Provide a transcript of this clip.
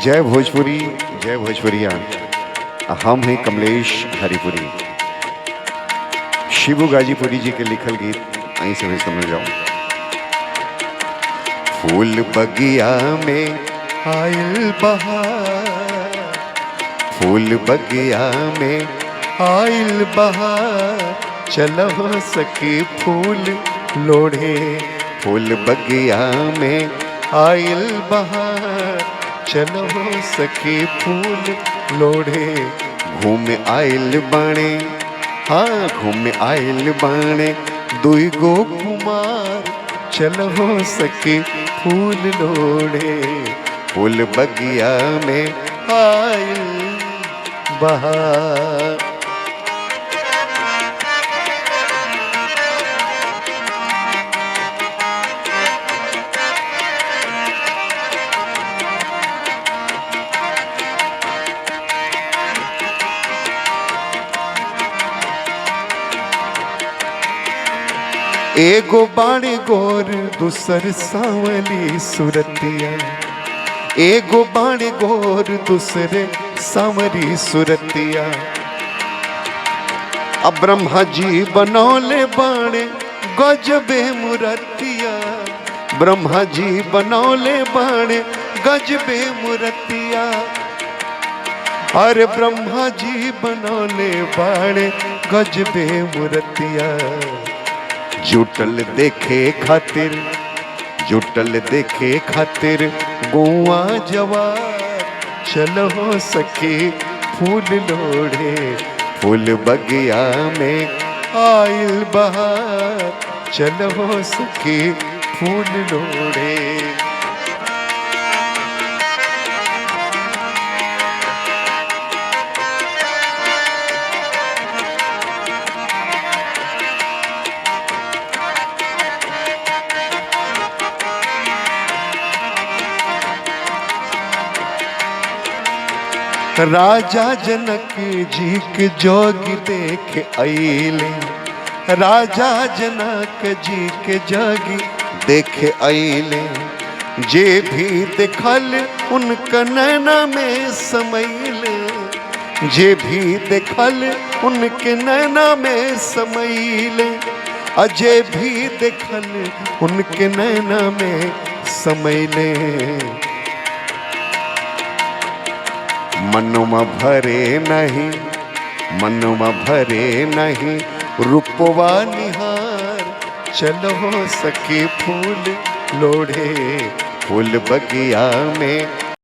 जय भोजपुरी, जय भोजपुरिया। हम हैं कमलेश हरिपुरी। शिबू गाजीपुरी जी के लिखल गीत आई से भी समझ जाओ। फूल बगिया में आयल बहार, फूल बगिया में आयल बहार, चलो सखी फूल लोढ़े। फूल बगिया में आयल बहार, चलो सखी फूल लोढ़े। घूम आयल बाणे, हाँ घूम आयल बाणे दुई गो कुमार, चलो सखी फूल लोढ़े। फूल बगिया में आयल बहार। एगो बाणी गोर दूसर सांवली सुरतिया, एगो बाणी गोर दूसरे सांवरी सुरतिया। अब ब्रह्मा जी बनौले बाणे गजबे मुरतिया, ब्रह्मा जी बनौले बाणे गजबे मुरतिया। अरे ब्रह्मा जी बनौले बाणे गजबे मुरतिया। जुटल देखे खातिर, जुटल देखे खातिर गोवा जवार, चलो सखी फूल लोढ़े। फूल बगिया में आयल बहार, चलो सखी फूल लोढ़े। राजा जनक जी के जोगी देखे आइले, राजा जनक जी के जोगी देखे आइले। जे भी देखल उनका नैना में समैले, जे भी देखल उनके नैना में समैले। अजय भी देखल उनके नैना में समैले। मनुमा भरे नहीं, मनुमा भरे नहीं रूपवा निहार, चलो सखी फूल लोढ़े। फूल बगिया में